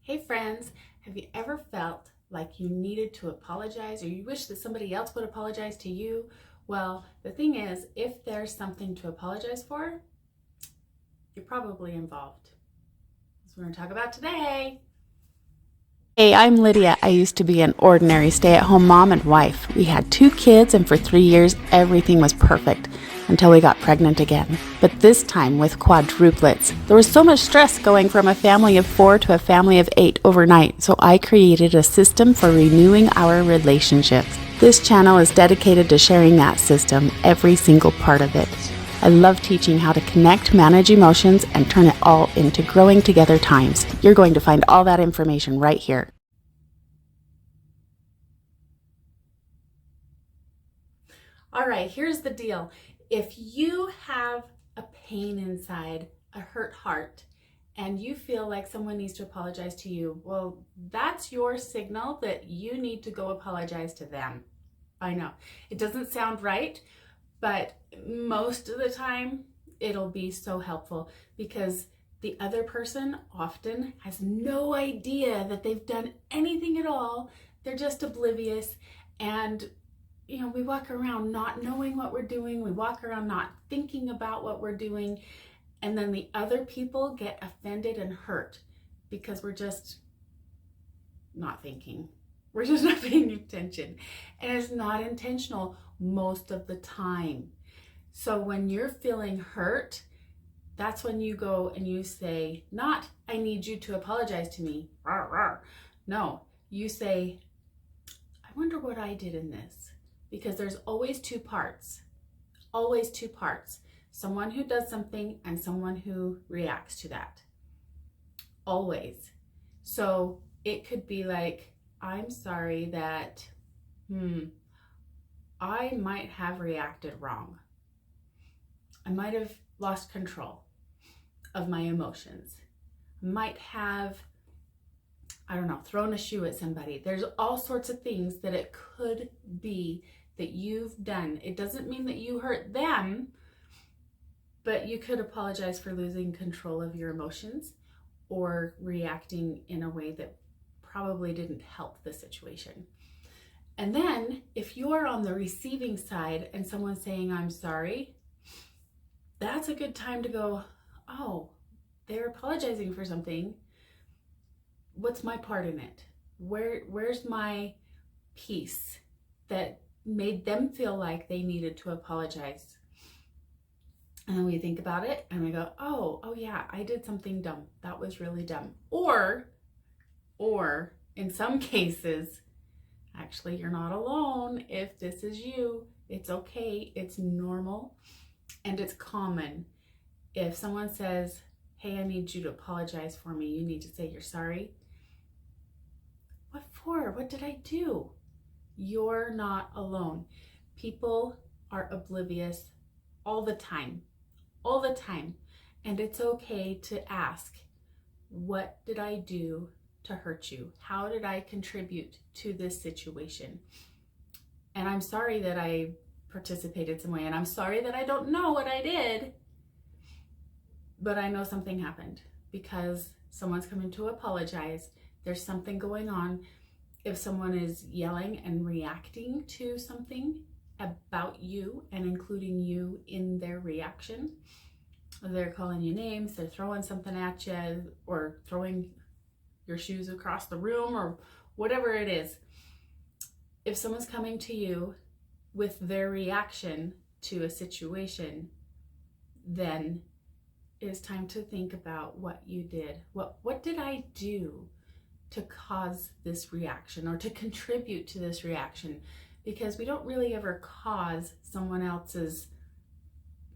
Hey friends, have you ever felt like you needed to apologize or you wish that somebody else would apologize to you? Well, the thing is, if there's something to apologize for, you're probably involved. That's what we're going to talk about today. Hey, I'm Lydia. I used to be an ordinary stay at home mom and wife. We had 2 kids, and for 3 years, everything was perfect until we got pregnant again. But this time with quadruplets. There was so much stress going from a family of 4 to a family of 8 overnight, so I created a system for renewing our relationships. This channel is dedicated to sharing that system, every single part of it. I love teaching how to connect, manage emotions, and turn it all into growing together times. You're going to find all that information right here. All right, here's the deal. If you have a pain inside, a hurt heart, and you feel like someone needs to apologize to you, well, that's your signal that you need to go apologize to them. I know it doesn't sound right, but most of the time it'll be so helpful because the other person often has no idea that they've done anything at all. They're just oblivious. And we walk around not knowing what we're doing. We walk around not thinking about what we're doing. And then the other people get offended and hurt because we're just not thinking. We're just not paying attention. And it's not intentional most of the time. So when you're feeling hurt, that's when you go and you say, not, I need you to apologize to me. No, you say, I wonder what I did in this. Because there's always two parts. Always two parts. Someone who does something and someone who reacts to that. Always. So it could be like, I'm sorry that I might have reacted wrong. I might have lost control of my emotions. Might have, thrown a shoe at somebody. There's all sorts of things that it could be that you've done. It doesn't mean that you hurt them, but you could apologize for losing control of your emotions or reacting in a way that probably didn't help the situation. And then if you're on the receiving side and someone's saying, I'm sorry, that's a good time to go, oh, they're apologizing for something. What's my part in it? Where's my piece that made them feel like they needed to apologize? And then we think about it and we go, oh yeah, I did something dumb. That was really dumb. Or in some cases, actually, you're not alone. If this is you, it's okay. It's normal and it's common. If someone says, hey, I need you to apologize for me, you need to say you're sorry. What for? What did I do? You're not alone. People are oblivious all the time. All the time. And it's okay to ask, what did I do to hurt you? How did I contribute to this situation? And I'm sorry that I participated some way, and I'm sorry that I don't know what I did, but I know something happened because someone's coming to apologize. There's something going on. If someone is yelling and reacting to something about you and including you in their reaction, they're calling you names, they're throwing something at you, or throwing your shoes across the room, or whatever it is. If someone's coming to you with their reaction to a situation, then it's time to think about what you did. What did I do to cause this reaction or to contribute to this reaction? Because we don't really ever cause someone else's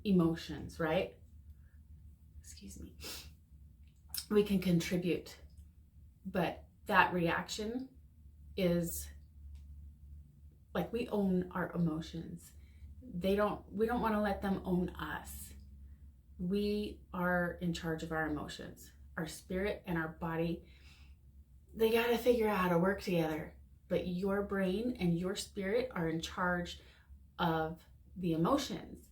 emotions, right? Excuse me. We can contribute, but that reaction is like we own our emotions. We don't want to let them own us. We are in charge of our emotions. Our spirit and our body, they got to figure out how to work together. But your brain and your spirit are in charge of the emotions.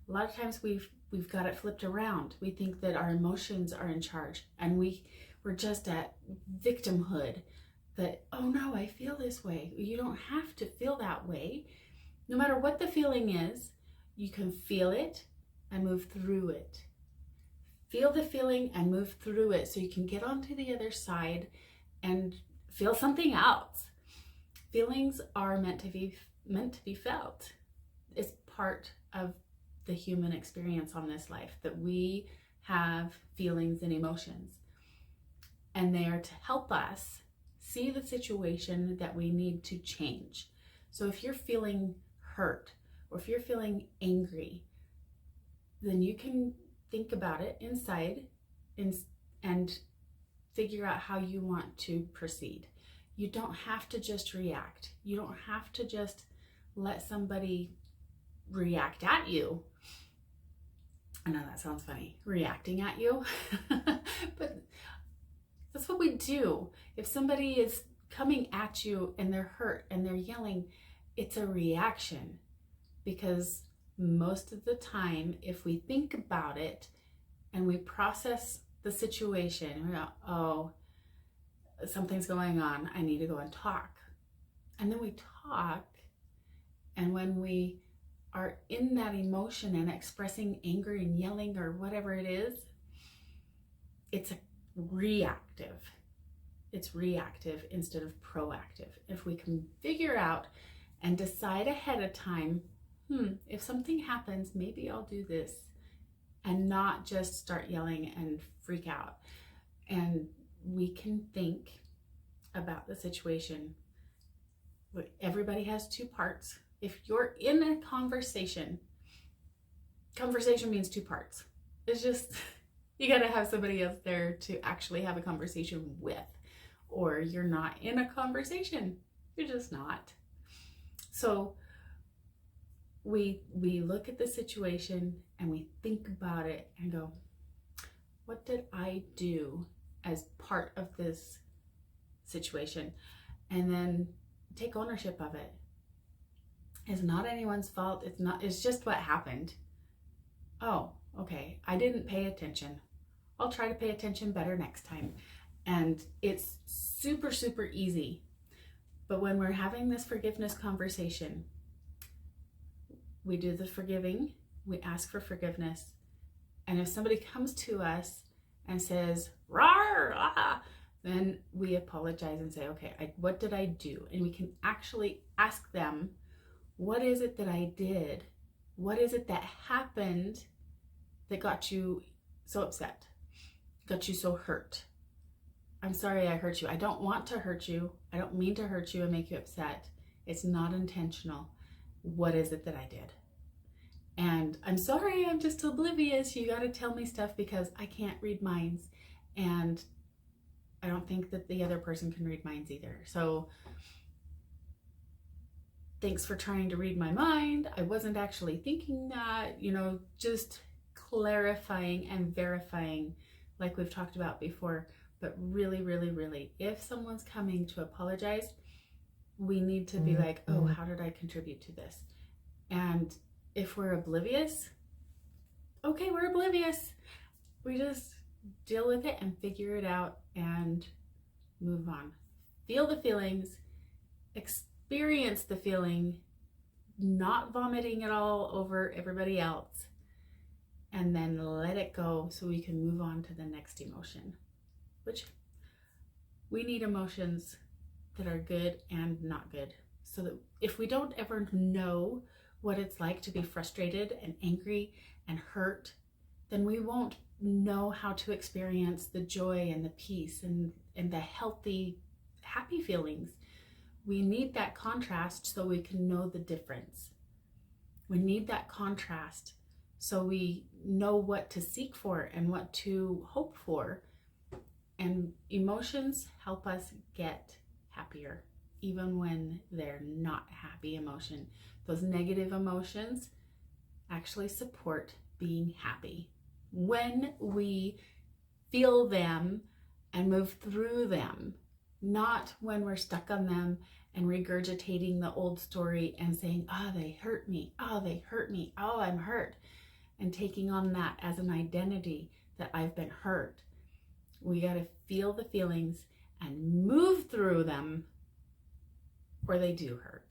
A lot of times we've got it flipped around. We think that our emotions are in charge, and we're we're just at victimhood, that, oh no, I feel this way. You don't have to feel that way. No matter what the feeling is, you can feel it and move through it. Feel the feeling and move through it so you can get onto the other side and feel something else. Feelings are meant to be felt. It's part of the human experience on this life, that we have feelings and emotions, and they are to help us see the situation that we need to change. So if you're feeling hurt or if you're feeling angry, then you can think about it inside and figure out how you want to proceed. You don't have to just react. You don't have to just let somebody react at you. I know that sounds funny, reacting at you, but that's what we do. If somebody is coming at you and they're hurt and they're yelling, it's a reaction, because most of the time, if we think about it and we process the situation, we go, oh, something's going on, I need to go and talk. And then we talk, and when we are in that emotion and expressing anger and yelling or whatever it is, it's reactive. It's reactive instead of proactive. If we can figure out and decide ahead of time, if something happens, maybe I'll do this, and not just start yelling and freak out. And we can think about the situation. Everybody has two parts. If you're in a conversation means two parts. It's just, you gotta have somebody else there to actually have a conversation with, or you're not in a conversation. You're just not. So we look at the situation and we think about it and go, what did I do as part of this situation? And then take ownership of it. It's not anyone's fault. It's just what happened. Oh, okay, I didn't pay attention. I'll try to pay attention better next time. And it's super, super easy. But when we're having this forgiveness conversation, we do the forgiving, we ask for forgiveness. And if somebody comes to us and says, "Rawr, ah," then we apologize and say, okay, what did I do? And we can actually ask them, what is it that I did? What is it that happened that got you so upset? Got you so hurt? I'm sorry I hurt you. I don't want to hurt you. I don't mean to hurt you and make you upset. It's not intentional. What is it that I did? And I'm sorry, I'm just oblivious. You got to tell me stuff because I can't read minds. And I don't think that the other person can read minds either. So thanks for trying to read my mind. I wasn't actually thinking that, just clarifying and verifying, like we've talked about before. But really, really, really, if someone's coming to apologize, we need to be like, oh, how did I contribute to this? And if we're oblivious, okay, we're oblivious. We just deal with it and figure it out and move on. Feel the feelings, experience the feeling, not vomiting it all over everybody else, and then let it go so we can move on to the next emotion. Which we need emotions that are good and not good, so that if we don't ever know what it's like to be frustrated and angry and hurt, then we won't know how to experience the joy and the peace and the healthy, happy feelings. We need that contrast so we can know the difference. We need that contrast so we know what to seek for and what to hope for. And emotions help us get happier, even when they're not happy emotion. Those negative emotions actually support being happy. When we feel them and move through them, not when we're stuck on them and regurgitating the old story and saying, oh, they hurt me. Oh, they hurt me. Oh, I'm hurt. And taking on that as an identity that I've been hurt. We got to feel the feelings and move through them, or they do hurt.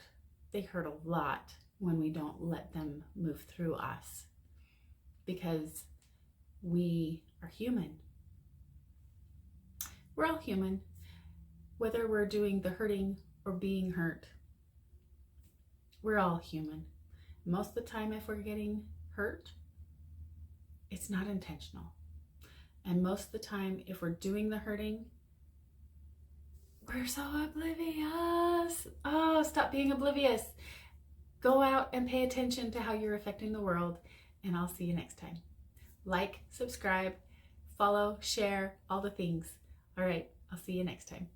They hurt a lot when we don't let them move through us, because we are human. We're all human, whether we're doing the hurting or being hurt. We're all human. Most of the time, if we're getting hurt, it's not intentional. And most of the time, if we're doing the hurting, we're so oblivious. Oh, stop being oblivious. Go out and pay attention to how you're affecting the world, and I'll see you next time. Like, subscribe, follow, share, all the things. All right, I'll see you next time.